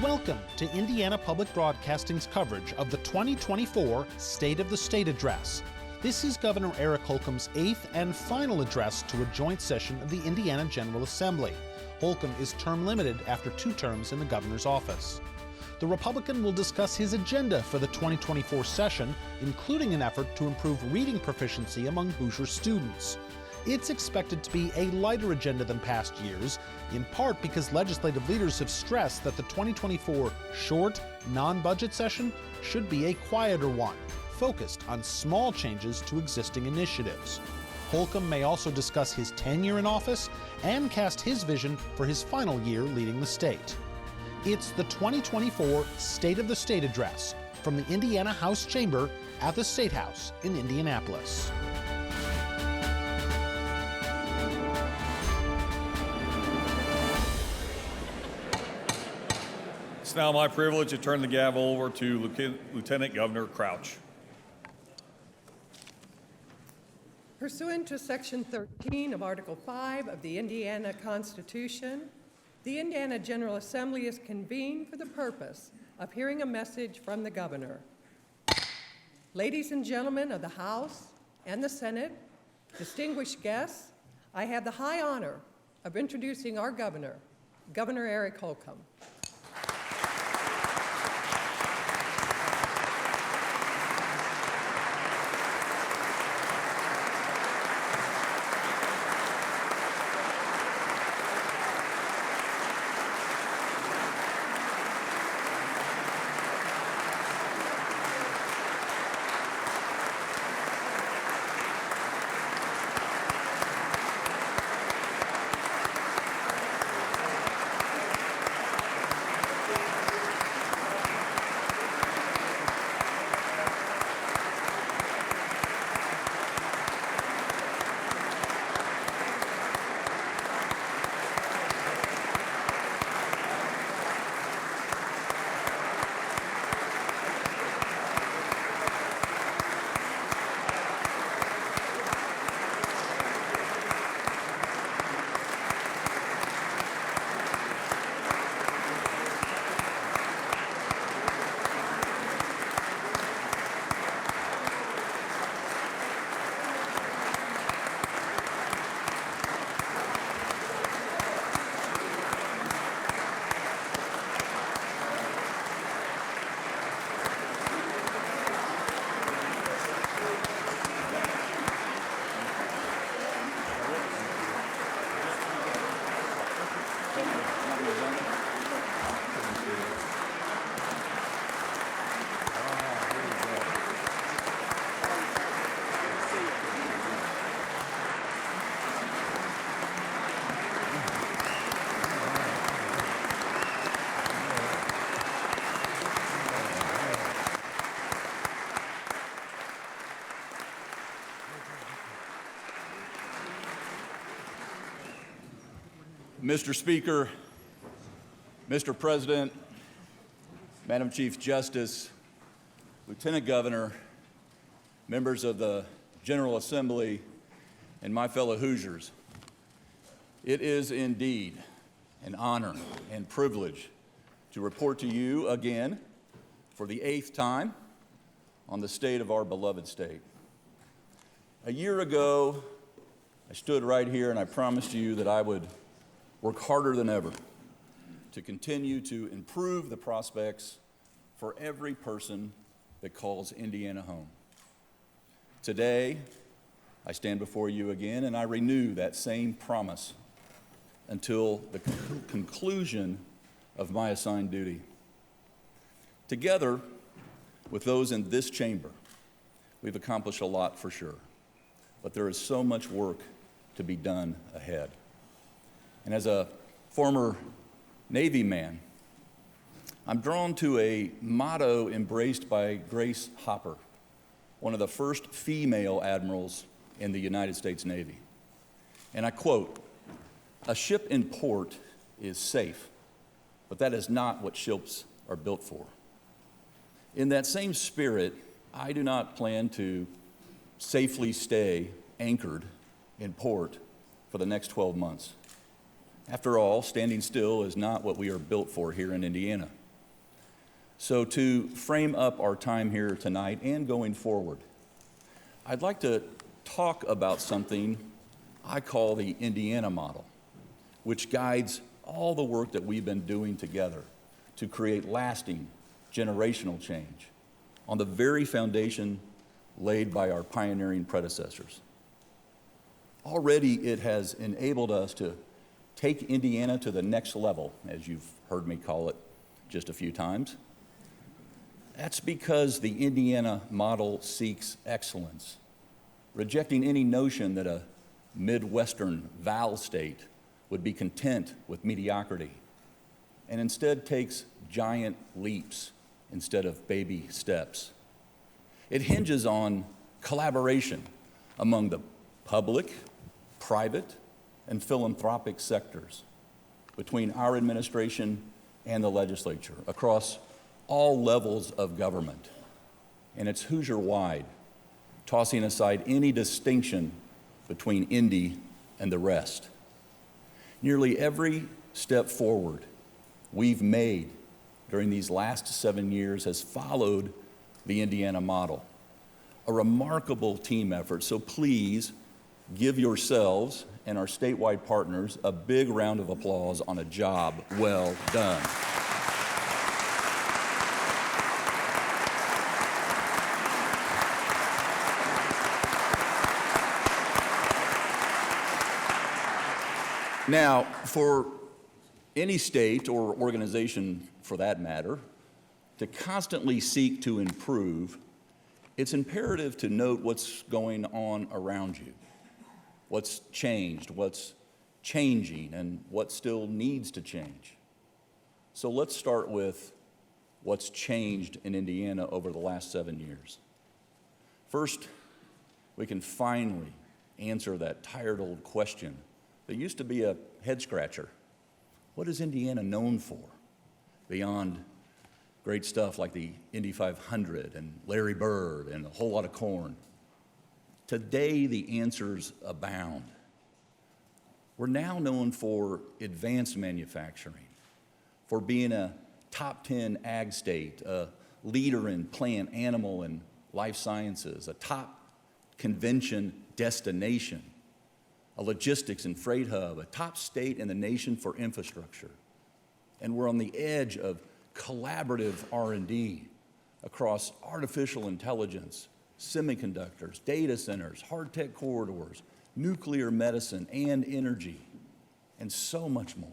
Welcome to Indiana Public Broadcasting's coverage of the 2024 State of the State Address. This is Governor Eric Holcomb's eighth and final address to a joint session of the Indiana General Assembly. Holcomb is term limited after 2 terms in the governor's office. The Republican will discuss his agenda for the 2024 session, including an effort to improve reading proficiency among Hoosier students. It's expected to be a lighter agenda than past years, in part because legislative leaders have stressed that the 2024 short, non-budget session should be a quieter one, focused on small changes to existing initiatives. Holcomb may also discuss his tenure in office and cast his vision for his final year leading the state. It's the 2024 State of the State Address from the Indiana House Chamber at the State House in Indianapolis. It's now my privilege to turn the gavel over to Lieutenant Governor Crouch. Pursuant to Section 13 of Article 5 of the Indiana Constitution, the Indiana General Assembly is convened for the purpose of hearing a message from the governor. Ladies and gentlemen of the House and the Senate, distinguished guests, I have the high honor of introducing our governor, Governor Eric Holcomb. Mr. Speaker, Mr. President, Madam Chief Justice, Lieutenant Governor, members of the General Assembly, and my fellow Hoosiers, it is indeed an honor and privilege to report to you again for the 8th time on the state of our beloved state. A year ago, I stood right here and I promised you that I would work harder than ever to continue to improve the prospects for every person that calls Indiana home. Today, I stand before you again and I renew that same promise until the conclusion of my assigned duty. Together with those in this chamber, we've accomplished a lot for sure, but there is so much work to be done ahead. And as a former Navy man, I'm drawn to a motto embraced by Grace Hopper, one of the first female admirals in the United States Navy. And I quote, "A ship in port is safe, but that is not what ships are built for." In that same spirit, I do not plan to safely stay anchored in port for the next 12 months. After all, standing still is not what we are built for here in Indiana. So to frame up our time here tonight and going forward, I'd like to talk about something I call the Indiana model, which guides all the work that we've been doing together to create lasting generational change on the very foundation laid by our pioneering predecessors. Already it has enabled us to take Indiana to the next level, as you've heard me call it just a few times. That's because the Indiana model seeks excellence, rejecting any notion that a Midwestern Val state would be content with mediocrity, and instead takes giant leaps instead of baby steps. It hinges on collaboration among the public, private, and philanthropic sectors between our administration and the legislature across all levels of government. And it's Hoosier-wide, tossing aside any distinction between Indy and the rest. Nearly every step forward we've made during these last 7 years has followed the Indiana model, a remarkable team effort. So please give yourselves and our statewide partners a big round of applause on a job well done. Now, for any state or organization, for that matter, to constantly seek to improve, it's imperative to note what's going on around you, what's changed, what's changing, and what still needs to change. So let's start with what's changed in Indiana over the last 7 years. First, we can finally answer that tired old question that used to be a head scratcher. What is Indiana known for beyond great stuff like the Indy 500 and Larry Bird and a whole lot of corn? Today, the answers abound. We're now known for advanced manufacturing, for being a top 10 ag state, a leader in plant, animal, and life sciences, a top convention destination, a logistics and freight hub, a top state in the nation for infrastructure. And we're on the edge of collaborative R&D across artificial intelligence, semiconductors, data centers, hard tech corridors, nuclear medicine, and energy, and so much more.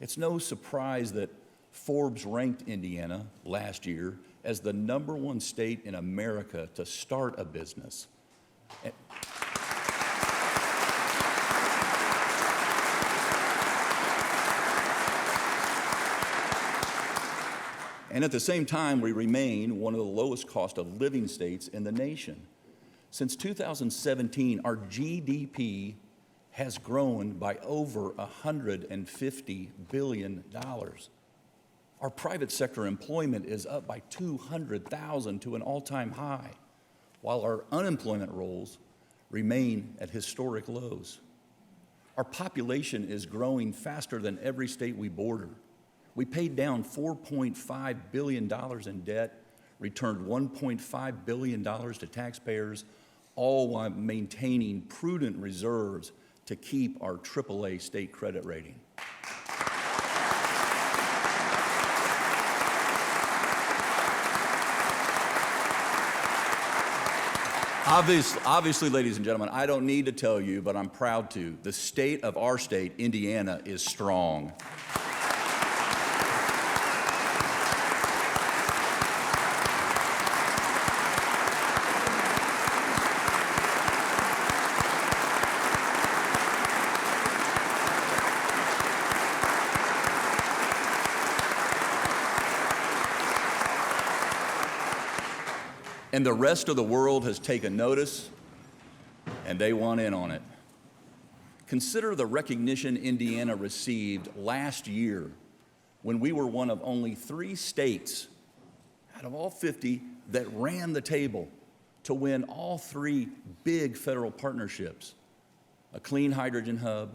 It's no surprise that Forbes ranked Indiana last year as the #1 state in America to start a business. And at the same time, we remain one of the lowest cost of living states in the nation. Since 2017, our GDP has grown by over $150 billion. Our private sector employment is up by 200,000 to an all-time high, while our unemployment rolls remain at historic lows. Our population is growing faster than every state we border. We paid down $4.5 billion in debt, returned $1.5 billion to taxpayers, all while maintaining prudent reserves to keep our AAA state credit rating. Obviously, ladies and gentlemen, I don't need to tell you, but I'm proud to. The state of our state, Indiana, is strong. And the rest of the world has taken notice, and they want in on it. Consider the recognition Indiana received last year when we were one of only 3 states out of all 50 that ran the table to win all 3 big federal partnerships: a clean hydrogen hub,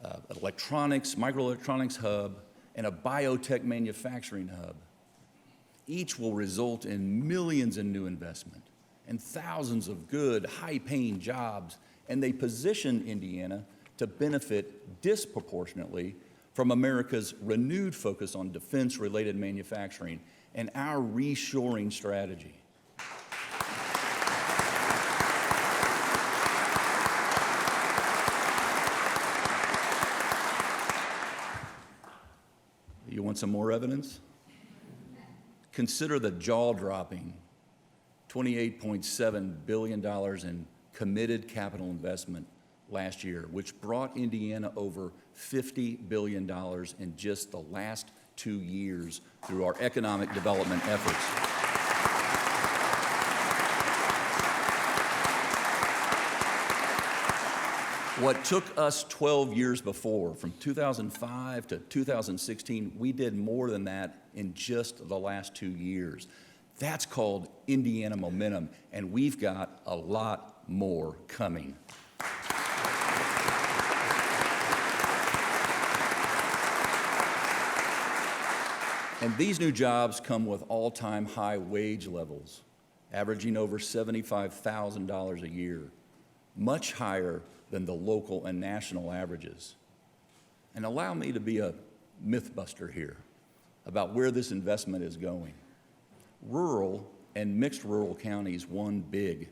an electronics, microelectronics hub, and a biotech manufacturing hub. Each will result in millions in new investment and thousands of good, high-paying jobs, and they position Indiana to benefit disproportionately from America's renewed focus on defense-related manufacturing and our reshoring strategy. You want some more evidence? Consider the jaw-dropping $28.7 billion in committed capital investment last year, which brought Indiana over $50 billion in just the last 2 years through our economic development efforts. What took us 12 years before, from 2005 to 2016, we did more than that in just the last 2 years. That's called Indiana momentum, and we've got a lot more coming. And these new jobs come with all-time high wage levels, averaging over $75,000 a year, much higher than the local and national averages. And allow me to be a myth buster here about where this investment is going. Rural and mixed rural counties won big,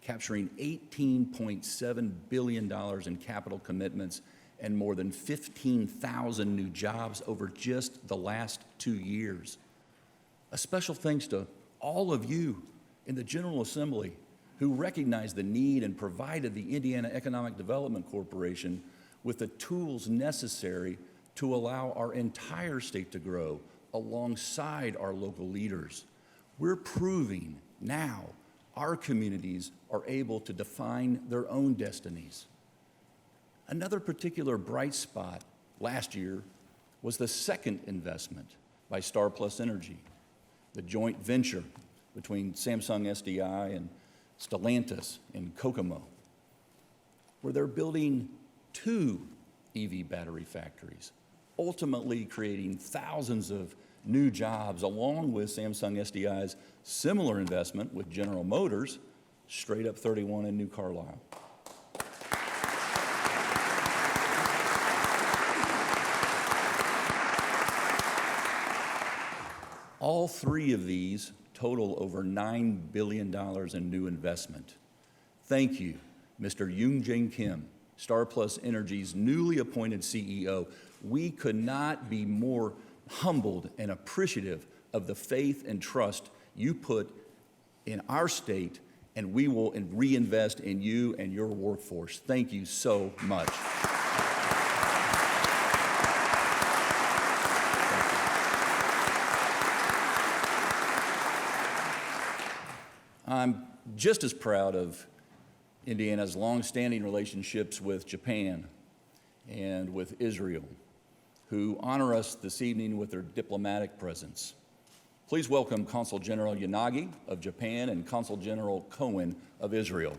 capturing $18.7 billion in capital commitments and more than 15,000 new jobs over just the last 2 years. A special thanks to all of you in the General Assembly who recognized the need and provided the Indiana Economic Development Corporation with the tools necessary to allow our entire state to grow alongside our local leaders. We're proving now our communities are able to define their own destinies. Another particular bright spot last year was the second investment by Star Plus Energy, the joint venture between Samsung SDI and Stellantis in Kokomo, where they're building 2 EV battery factories, ultimately creating thousands of new jobs, along with Samsung SDI's similar investment with General Motors, straight up 31 in New Carlisle. All 3 of these total over $9 billion in new investment. Thank you, Mr. Yoongjin Kim, Star Plus Energy's newly appointed CEO. We could not be more humbled and appreciative of the faith and trust you put in our state, and we will reinvest in you and your workforce. Thank you so much. I'm just as proud of Indiana's longstanding relationships with Japan and with Israel, who honor us this evening with their diplomatic presence. Please welcome Consul General Yanagi of Japan and Consul General Cohen of Israel.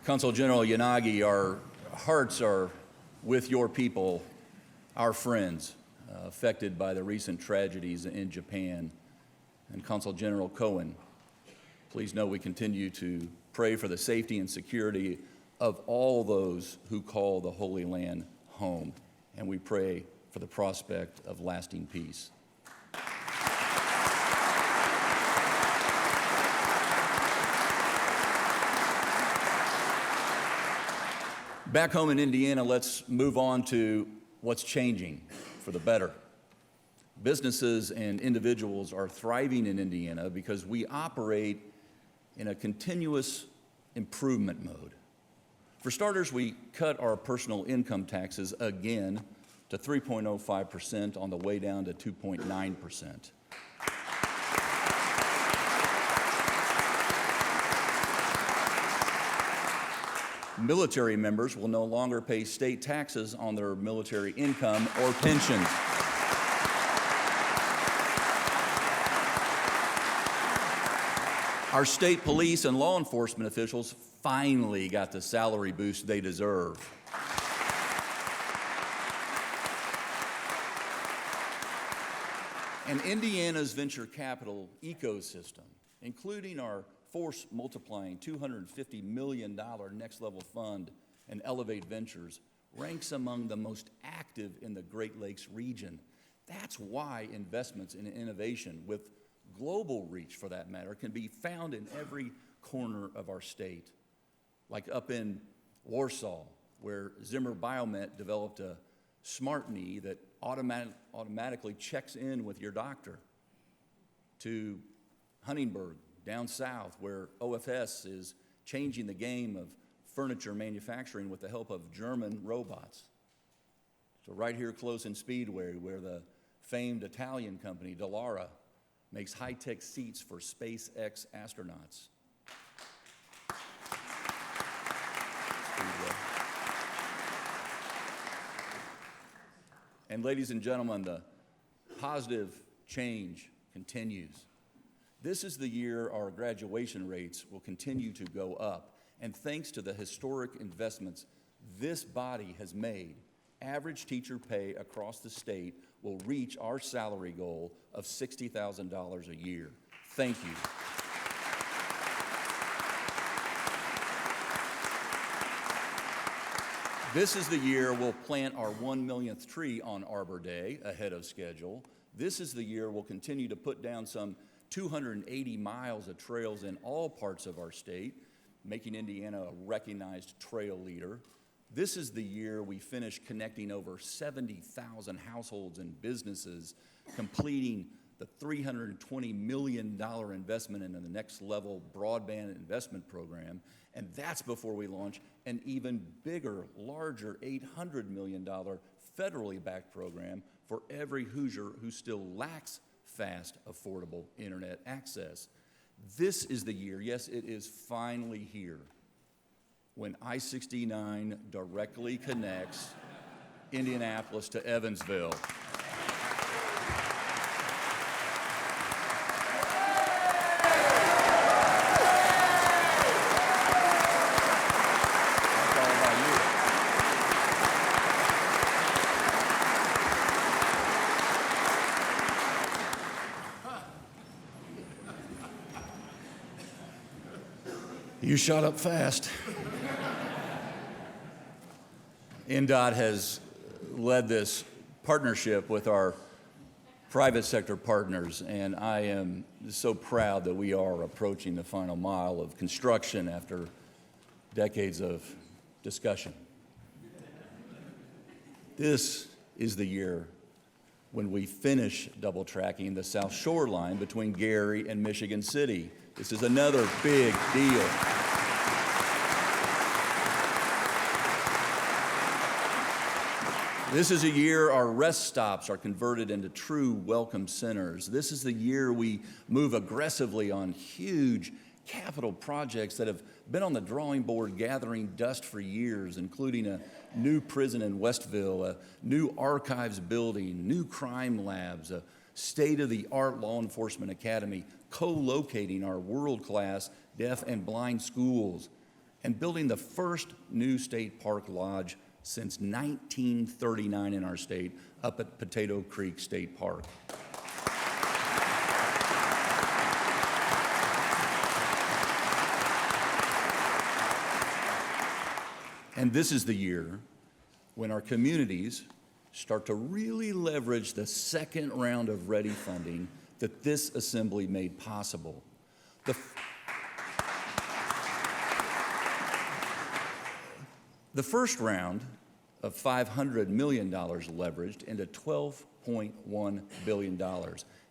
Consul General Yanagi, our hearts are with your people, our friends, affected by the recent tragedies in Japan. And Consul General Cohen, please know we continue to pray for the safety and security of all those who call the Holy Land home, and we pray for the prospect of lasting peace. Back home in Indiana, let's move on to what's changing for the better. Businesses and individuals are thriving in Indiana because we operate in a continuous improvement mode. For starters, we cut our personal income taxes again to 3.05% on the way down to 2.9%. Military members will no longer pay state taxes on their military income or pensions. Our state police and law enforcement officials finally got the salary boost they deserve. And Indiana's venture capital ecosystem, including our force multiplying $250 million next level fund and Elevate Ventures, ranks among the most active in the Great Lakes region. That's why investments in innovation with global reach, for that matter, can be found in every corner of our state. Like up in Warsaw, where Zimmer Biomet developed a smart knee that automatically checks in with your doctor. To Huntingburg, down south, where OFS is changing the game of furniture manufacturing with the help of German robots. So right here close in Speedway, where the famed Italian company, Dallara, makes high-tech seats for SpaceX astronauts. And ladies and gentlemen, the positive change continues. This is the year our graduation rates will continue to go up. And thanks to the historic investments this body has made, average teacher pay across the state will reach our salary goal of $60,000 a year. Thank you. This is the year we'll plant our 1 millionth tree on Arbor Day ahead of schedule. This is the year we'll continue to put down some 280 miles of trails in all parts of our state, making Indiana a recognized trail leader. This is the year we finish connecting over 70,000 households and businesses, completing the $320 million investment in the next level broadband investment program. And that's before we launch an even bigger, larger $800 million federally backed program for every Hoosier who still lacks fast, affordable internet access. This is the year, yes, it is finally here, when I-69 directly connects Indianapolis to Evansville. You shot up fast. NDOT has led this partnership with our private sector partners, and I am so proud that we are approaching the final mile of construction after decades of discussion. This is the year when we finish double tracking the South Shore line between Gary and Michigan City. This is another big deal. This is a year our rest stops are converted into true welcome centers. This is the year we move aggressively on huge capital projects that have been on the drawing board gathering dust for years, including a new prison in Westville, a new archives building, new crime labs, a state-of-the-art law enforcement academy, co-locating our world-class deaf and blind schools, and building the first new state park lodge since 1939 in our state, up at Potato Creek State Park. And this is the year when our communities start to really leverage the second round of READY funding that this assembly made possible. The first round of $500 million leveraged into $12.1 billion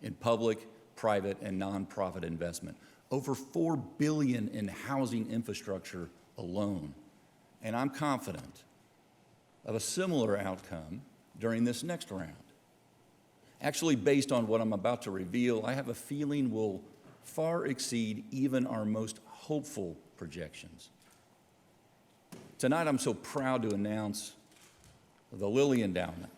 in public, private, and nonprofit investment, over $4 billion in housing infrastructure alone. And I'm confident of a similar outcome during this next round. Actually, based on what I'm about to reveal, I have a feeling will far exceed even our most hopeful projections. Tonight, I'm so proud to announce the Lilly Endowment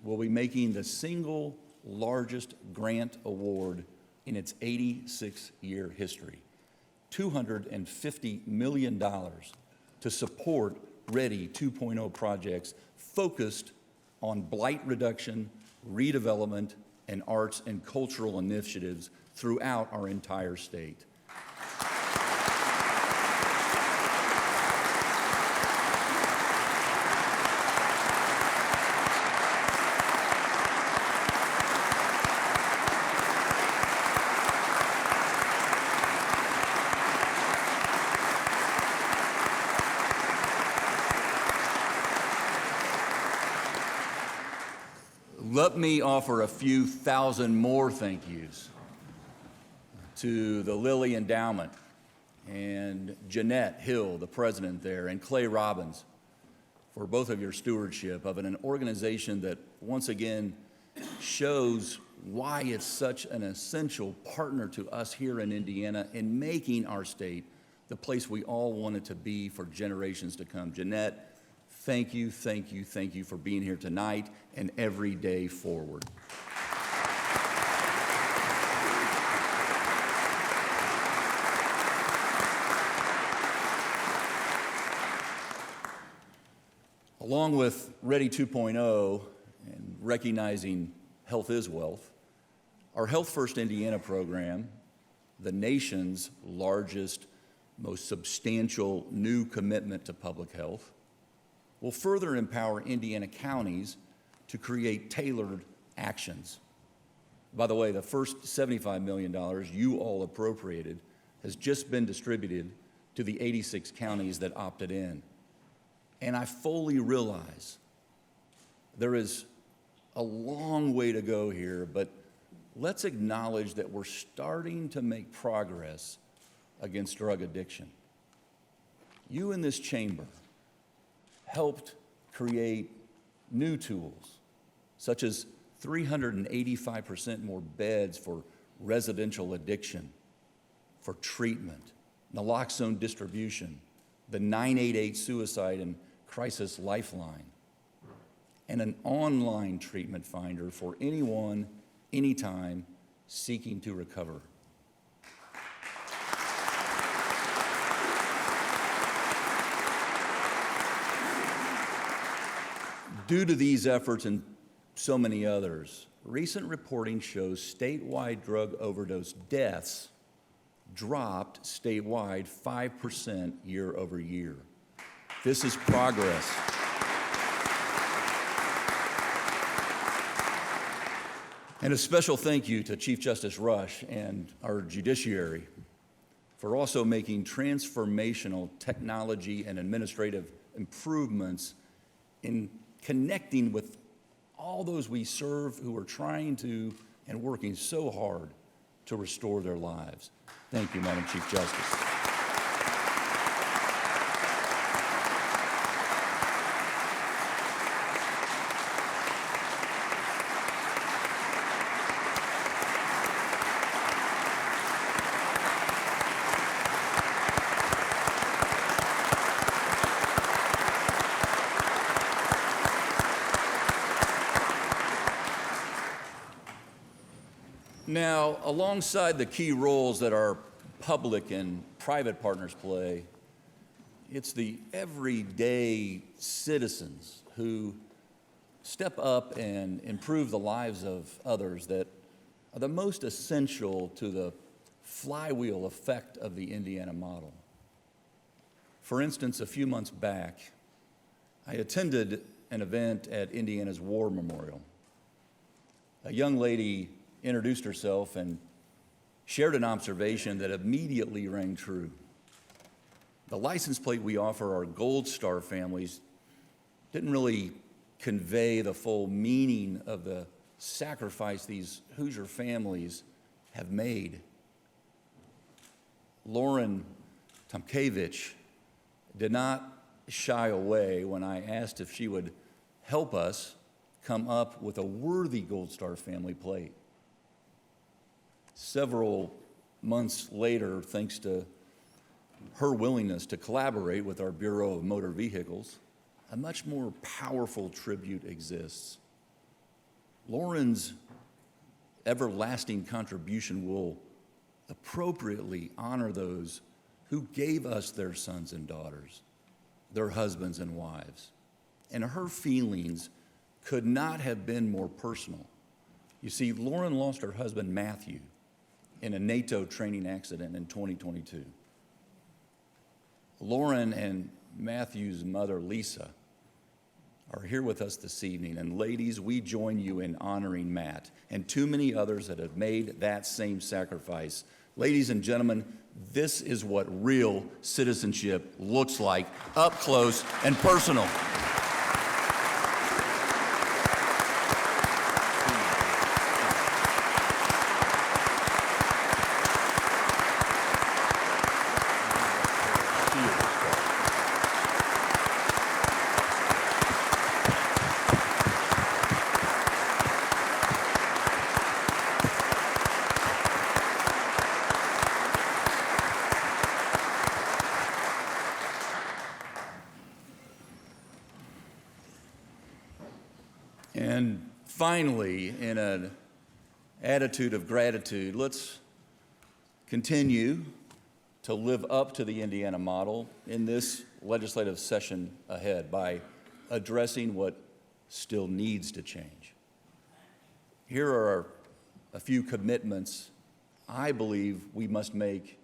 will be making the single largest grant award in its 86-year history, $250 million to support Ready 2.0 projects focused on blight reduction, redevelopment, and arts and cultural initiatives throughout our entire state. Let me offer a few thousand more thank yous to the Lilly Endowment and Jeanette Hill, the president there, and Clay Robbins for both of your stewardship of an organization that once again shows why it's such an essential partner to us here in Indiana in making our state the place we all want it to be for generations to come. Jeanette, thank you, thank you, thank you for being here tonight and every day forward. Along with Ready 2.0 and recognizing health is wealth, our Health First Indiana program, the nation's largest, most substantial new commitment to public health, will further empower Indiana counties to create tailored actions. By the way, the first $75 million you all appropriated has just been distributed to the 86 counties that opted in. And I fully realize there is a long way to go here, but let's acknowledge that we're starting to make progress against drug addiction. You in this chamber helped create new tools, such as 385% more beds for residential addiction, for treatment, naloxone distribution, the 988 suicide and crisis lifeline, and an online treatment finder for anyone, anytime seeking to recover. Due to these efforts and so many others, recent reporting shows statewide drug overdose deaths dropped statewide 5% year over year. This is progress. And a special thank you to Chief Justice Rush and our judiciary for also making transformational technology and administrative improvements in connecting with all those we serve who are trying to and working so hard to restore their lives. Thank you, Madam Chief Justice. Now, alongside the key roles that our public and private partners play, it's the everyday citizens who step up and improve the lives of others that are the most essential to the flywheel effect of the Indiana model. For instance, a few months back, I attended an event at Indiana's War Memorial. A young lady introduced herself and shared an observation that immediately rang true. The license plate we offer our Gold Star families didn't really convey the full meaning of the sacrifice these Hoosier families have made. Lauren Tomkevich did not shy away when I asked if she would help us come up with a worthy Gold Star family plate. Several months later, thanks to her willingness to collaborate with our Bureau of Motor Vehicles, a much more powerful tribute exists. Lauren's everlasting contribution will appropriately honor those who gave us their sons and daughters, their husbands and wives. And her feelings could not have been more personal. You see, Lauren lost her husband, Matthew, in a NATO training accident in 2022. Lauren and Matthew's mother, Lisa, are here with us this evening. And ladies, we join you in honoring Matt and too many others that have made that same sacrifice. Ladies and gentlemen, this is what real citizenship looks like, up close and personal. And finally, in an attitude of gratitude, let's continue to live up to the Indiana model in this legislative session ahead by addressing what still needs to change. Here are a few commitments I believe we must make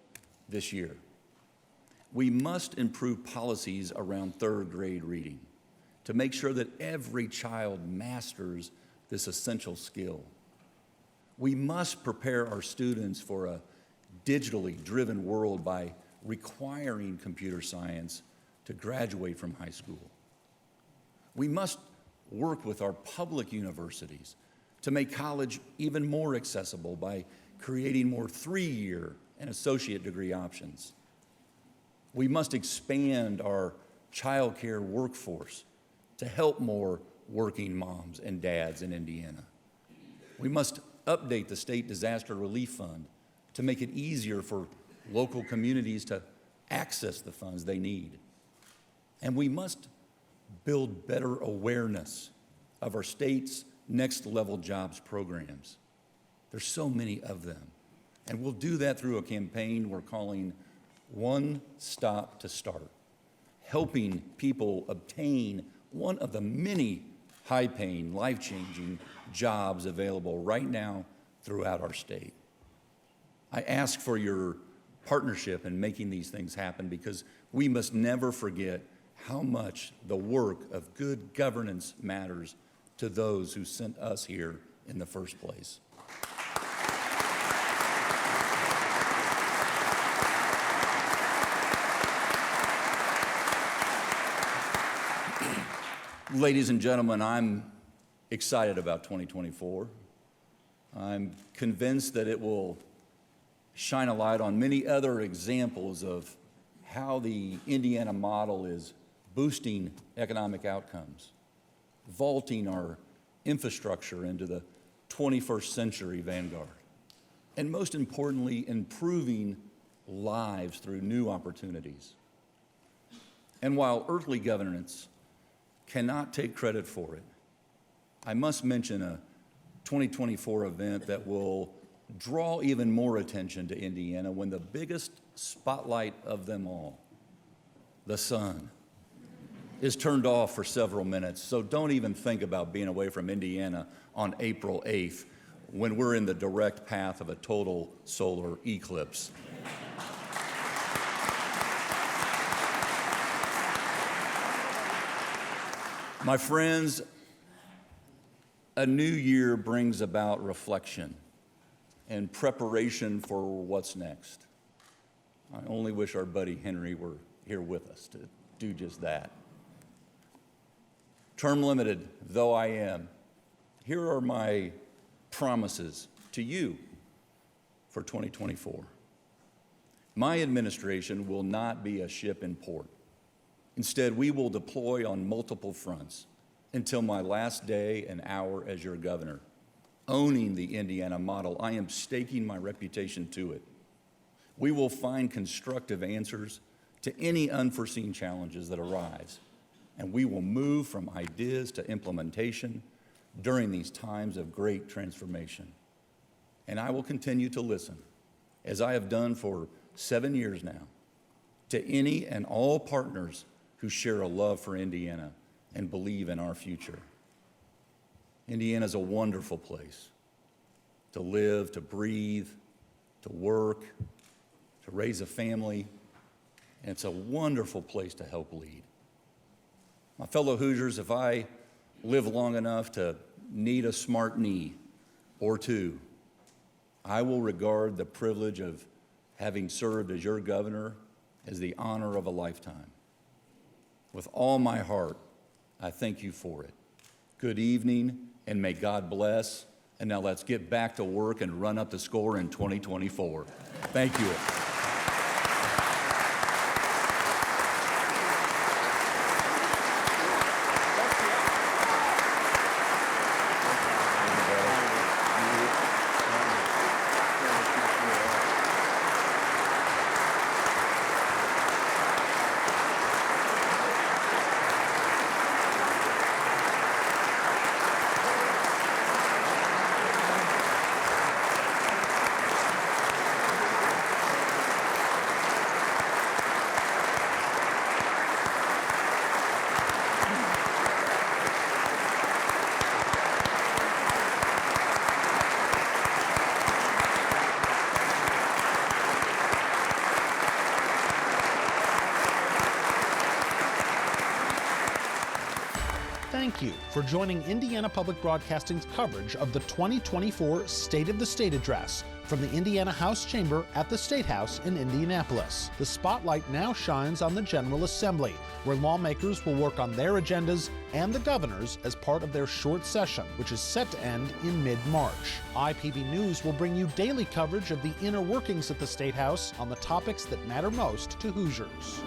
this year. We must improve policies around third grade reading to make sure that every child masters this essential skill. We must prepare our students for a digitally driven world by requiring computer science to graduate from high school. We must work with our public universities to make college even more accessible by creating more 3-year and associate degree options. We must expand our child care workforce to help more working moms and dads in Indiana. We must update the state disaster relief fund to make it easier for local communities to access the funds they need. And we must build better awareness of our state's next level jobs programs. There's so many of them. And we'll do that through a campaign we're calling One Stop to Start, helping people obtain one of the many high-paying, life-changing jobs available right now throughout our state. I ask for your partnership in making these things happen because we must never forget how much the work of good governance matters to those who sent us here in the first place. Ladies and gentlemen, I'm excited about 2024. I'm convinced that it will shine a light on many other examples of how the Indiana model is boosting economic outcomes, vaulting our infrastructure into the 21st century vanguard, and most importantly, improving lives through new opportunities. And while earthly governance cannot take credit for it, I must mention a 2024 event that will draw even more attention to Indiana when the biggest spotlight of them all, the sun, is turned off for several minutes. So don't even think about being away from Indiana on April 8th when we're in the direct path of a total solar eclipse. My friends, a new year brings about reflection and preparation for what's next. I only wish our buddy Henry were here with us to do just that. Term limited though I am, here are my promises to you for 2024. My administration will not be a ship in port. Instead, we will deploy on multiple fronts until my last day and hour as your governor. Owning the Indiana model, I am staking my reputation to it. We will find constructive answers to any unforeseen challenges that arise, and we will move from ideas to implementation during these times of great transformation. And I will continue to listen, as I have done for 7 years now, to any and all partners who share a love for Indiana and believe in our future. Indiana is a wonderful place to live, to breathe, to work, to raise a family, and it's a wonderful place to help lead. My fellow Hoosiers, if I live long enough to need a smart knee or two, I will regard the privilege of having served as your governor as the honor of a lifetime. With all my heart, I thank you for it. Good evening, and may God bless. And now let's get back to work and run up the score in 2024. Thank you. Thank you for joining Indiana Public Broadcasting's coverage of the 2024 State of the State Address from the Indiana House Chamber at the State House in Indianapolis. The spotlight now shines on the General Assembly, where lawmakers will work on their agendas and the governor's as part of their short session, which is set to end in mid-March. IPB News will bring you daily coverage of the inner workings at the State House on the topics that matter most to Hoosiers.